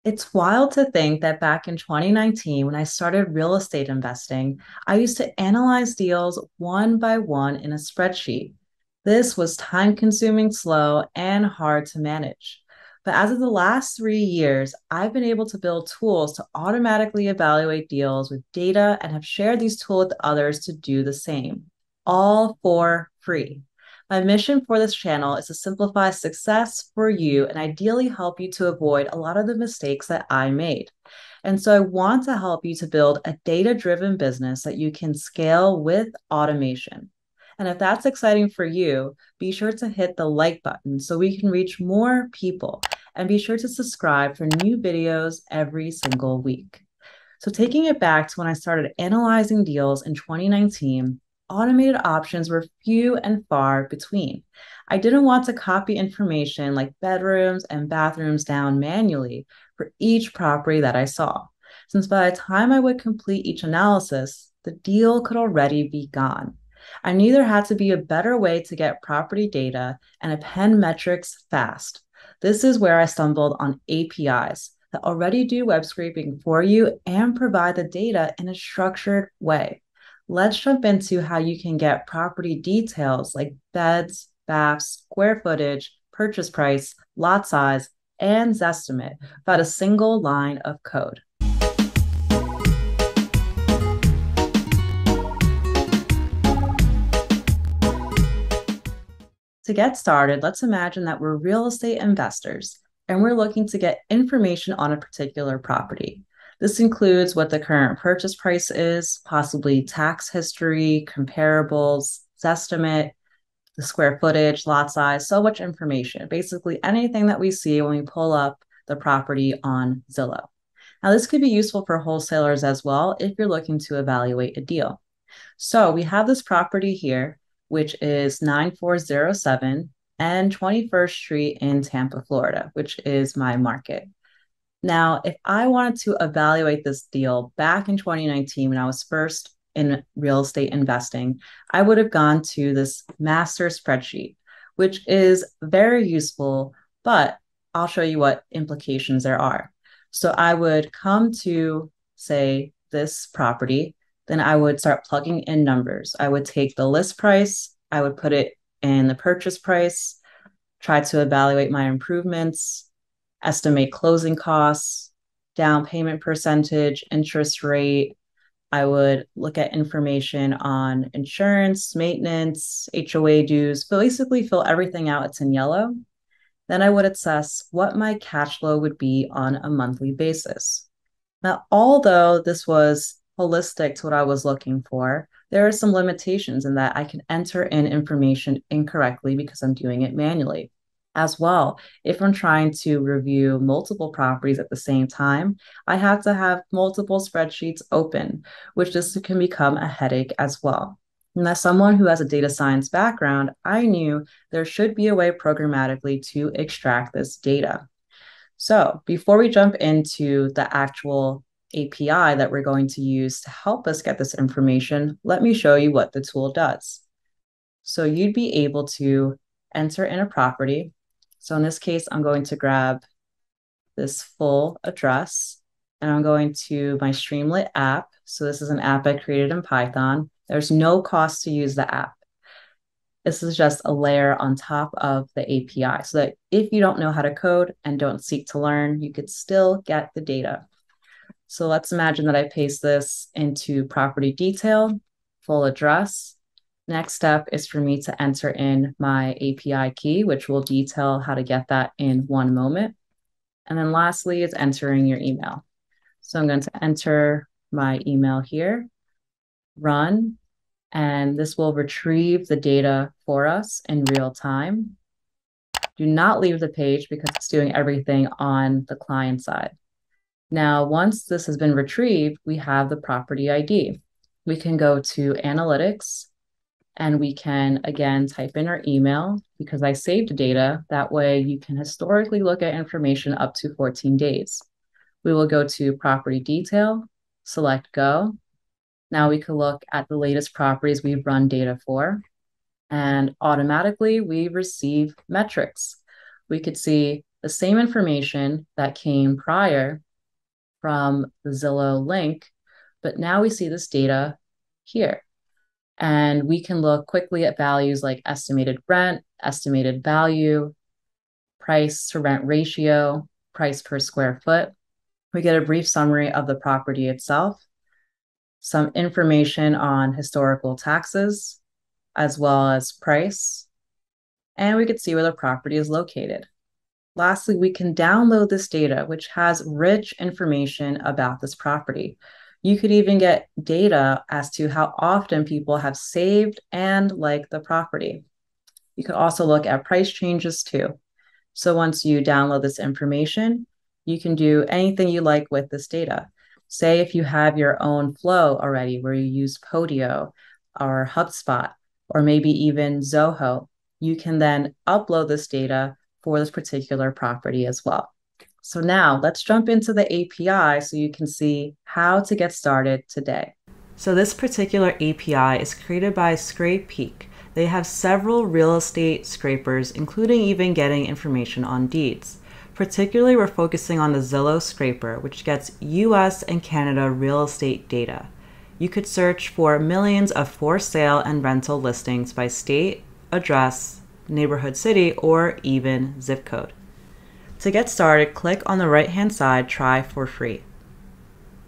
It's wild to think that back in 2019, when I started real estate investing, I used to analyze deals one by one in a spreadsheet. This was time consuming, slow, and hard to manage. But as of the last 3 years, I've been able to build tools to automatically evaluate deals with data and have shared these tools with others to do the same, all for free. My mission for this channel is to simplify success for you and ideally help you to avoid a lot of the mistakes that I made. And so I want to help you to build a data-driven business that you can scale with automation. And if that's exciting for you, be sure to hit the like button so we can reach more people. And be sure to subscribe for new videos every single week. So, taking it back to when I started analyzing deals in 2019, automated options were few and far between. I didn't want to copy information like bedrooms and bathrooms down manually for each property that I saw, since by the time I would complete each analysis, the deal could already be gone. I knew there had to be a better way to get property data and append metrics fast. This is where I stumbled on APIs that already do web scraping for you and provide the data in a structured way. Let's jump into how you can get property details like beds, baths, square footage, purchase price, lot size, and Zestimate without a single line of code. To get started, let's imagine that we're real estate investors and we're looking to get information on a particular property. This includes what the current purchase price is, possibly tax history, comparables, estimate, the square footage, lot size, so much information. Basically, anything that we see when we pull up the property on Zillow. Now, this could be useful for wholesalers as well if you're looking to evaluate a deal. So we have this property here, which is 9407 and 21st Street in Tampa, Florida, which is my market. Now, if I wanted to evaluate this deal back in 2019 when I was first in real estate investing, I would have gone to this master spreadsheet, which is very useful, but I'll show you what implications there are. So I would come to, say, this property, then I would start plugging in numbers. I would take the list price, I would put it in the purchase price, try to evaluate my improvements, estimate closing costs, down payment percentage, interest rate. I would look at information on insurance, maintenance, HOA dues, but basically fill everything out. It's in yellow. Then I would assess what my cash flow would be on a monthly basis. Now, although this was holistic to what I was looking for, there are some limitations in that I can enter in information incorrectly because I'm doing it manually. As well, if I'm trying to review multiple properties at the same time, I have to have multiple spreadsheets open, which just can become a headache as well. And as someone who has a data science background, I knew there should be a way programmatically to extract this data. So before we jump into the actual API that we're going to use to help us get this information, let me show you what the tool does. So you'd be able to enter in a property. So in this case, I'm going to grab this full address and I'm going to my Streamlit app. So this is an app I created in Python. There's no cost to use the app. This is just a layer on top of the API so that if you don't know how to code and don't seek to learn, you could still get the data. So let's imagine that I paste this into property detail, full address. Next step is for me to enter in my API key, which will detail how to get that in one moment. And then lastly is entering your email. So I'm going to enter my email here, run, and this will retrieve the data for us in real time. Do not leave the page because it's doing everything on the client side. Now, once this has been retrieved, we have the property ID. We can go to Analytics and we can, again, type in our email because I saved data. That way you can historically look at information up to 14 days. We will go to Property Detail, select Go. Now we can look at the latest properties we've run data for, and automatically we receive metrics. We could see the same information that came prior from the Zillow link, but now we see this data here. And we can look quickly at values like estimated rent, estimated value, price to rent ratio, price per square foot. We get a brief summary of the property itself, some information on historical taxes, as well as price, and we could see where the property is located. Lastly, we can download this data, which has rich information about this property. You could even get data as to how often people have saved and liked the property. You could also look at price changes too. So once you download this information, you can do anything you like with this data. Say if you have your own flow already where you use Podio or HubSpot, or maybe even Zoho, you can then upload this data for this particular property as well. So now let's jump into the API so you can see how to get started today. So this particular API is created by ScrapePeak. They have several real estate scrapers, including even getting information on deeds. Particularly, we're focusing on the Zillow scraper, which gets US and Canada real estate data. You could search for millions of for sale and rental listings by state, address, neighborhood city, or even zip code. To get started, click on the right-hand side, Try for free.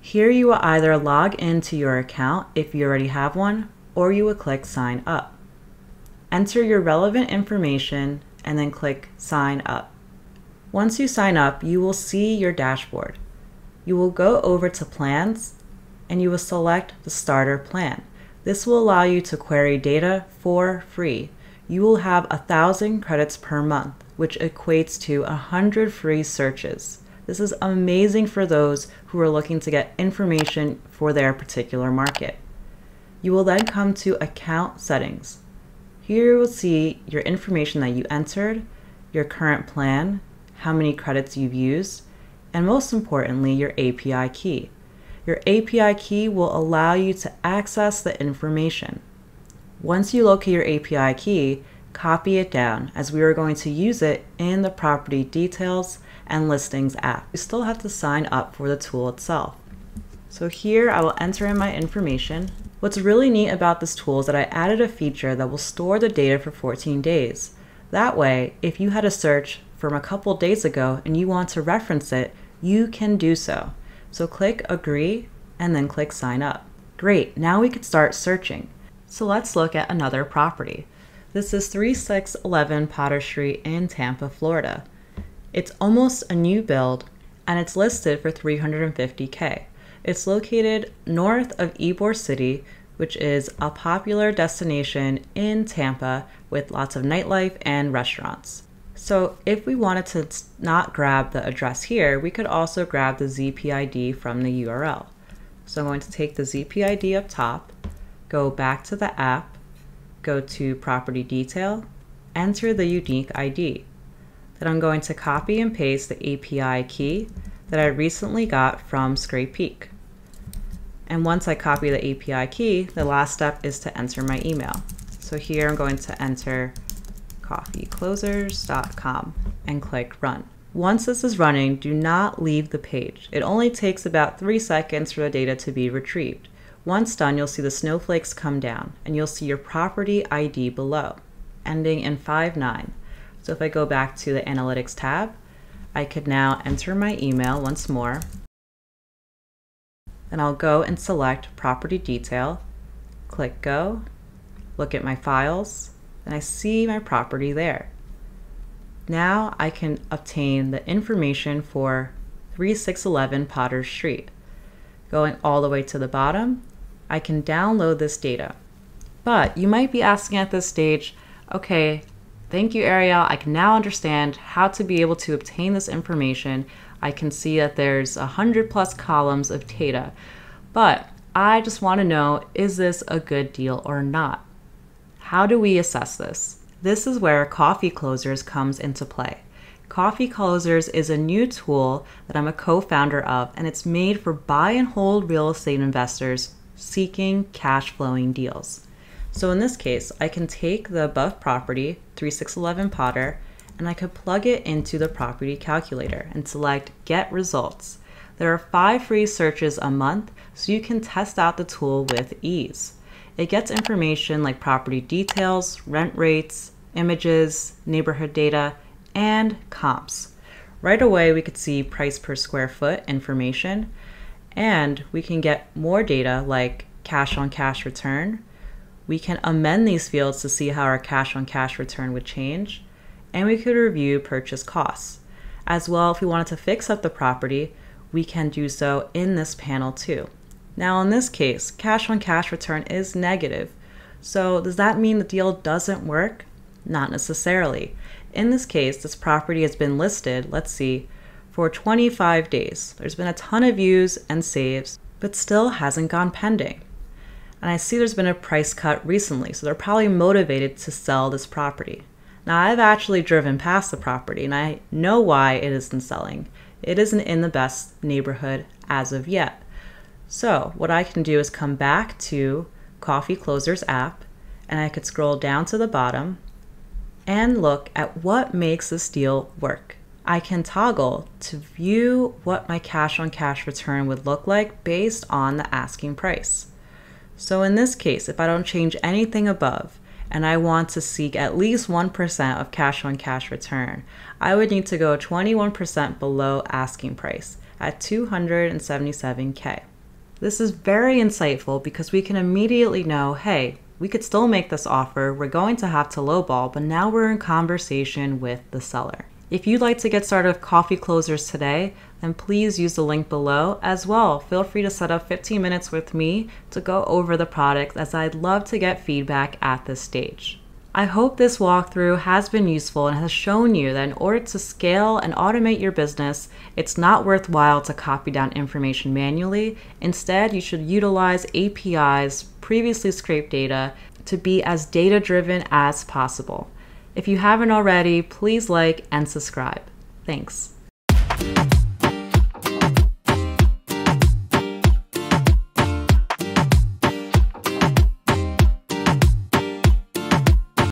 Here you will either log into your account if you already have one, or you will click Sign Up. Enter your relevant information and then click Sign Up. Once you sign up, you will see your dashboard. You will go over to Plans and you will select the Starter Plan. This will allow you to query data for free. You will have 1,000 credits per month, which equates to 100 free searches. This is amazing for those who are looking to get information for their particular market. You will then come to Account Settings. Here you will see your information that you entered, your current plan, how many credits you've used, and most importantly, your API key. Your API key will allow you to access the information. Once you locate your API key, copy it down as we are going to use it in the Property Details and Listings app. You still have to sign up for the tool itself. So here I will enter in my information. What's really neat about this tool is that I added a feature that will store the data for 14 days. That way, if you had a search from a couple days ago and you want to reference it, you can do so. So click Agree and then click Sign Up. Great, now we can start searching. So let's look at another property. This is 3611 Potter Street in Tampa, Florida. It's almost a new build and it's listed for $350K. It's located north of Ybor City, which is a popular destination in Tampa with lots of nightlife and restaurants. So if we wanted to not grab the address here, we could also grab the ZPID from the URL. So I'm going to take the ZPID up top, go back to the app, go to Property Detail, enter the unique ID. Then I'm going to copy and paste the API key that I recently got from ScrapePeak. And once I copy the API key, the last step is to enter my email. So here I'm going to enter coffeeclosers.com and click Run. Once this is running, do not leave the page. It only takes about 3 seconds for the data to be retrieved. Once done, you'll see the snowflakes come down and you'll see your property ID below, ending in 59. So if I go back to the Analytics tab, I could now enter my email once more. Then I'll go and select Property Detail, click Go, look at my files, and I see my property there. Now I can obtain the information for 3611 Potter Street. Going all the way to the bottom, I can download this data. But you might be asking at this stage, okay, thank you, Ariel. I can now understand how to be able to obtain this information. I can see that there's 100+ columns of data, but I just want to know, is this a good deal or not? How do we assess this? This is where Coffee Closers comes into play. Coffee Closers is a new tool that I'm a co-founder of, and it's made for buy and hold real estate investors seeking cash flowing deals. So in this case, I can take the above property, 3611 Potter, and I could plug it into the property calculator and select Get Results. There are 5 free searches a month, so you can test out the tool with ease. It gets information like property details, rent rates, images, neighborhood data, and comps. Right away, we could see price per square foot information, and we can get more data like cash on cash return. We can amend these fields to see how our cash on cash return would change, and we could review purchase costs. As well, if we wanted to fix up the property, we can do so in this panel too. Now in this case, cash on cash return is negative. So does that mean the deal doesn't work? Not necessarily. In this case, this property has been listed, let's see, for 25 days. There's been a ton of views and saves, but still hasn't gone pending. And I see there's been a price cut recently, so they're probably motivated to sell this property. Now I've actually driven past the property and I know why it isn't selling. It isn't in the best neighborhood as of yet. So what I can do is come back to Coffee Closer's app, and I could scroll down to the bottom and look at what makes this deal work. I can toggle to view what my cash on cash return would look like based on the asking price. So in this case, if I don't change anything above and I want to seek at least 1% of cash on cash return, I would need to go 21% below asking price at $277K. This is very insightful because we can immediately know, hey, we could still make this offer, we're going to have to lowball, but now we're in conversation with the seller. If you'd like to get started with Coffee Closers today, then please use the link below. As well, feel free to set up 15 minutes with me to go over the product, as I'd love to get feedback at this stage. I hope this walkthrough has been useful and has shown you that in order to scale and automate your business, it's not worthwhile to copy down information manually. Instead, you should utilize APIs, previously scraped data, to be as data-driven as possible. If you haven't already, please like and subscribe. Thanks.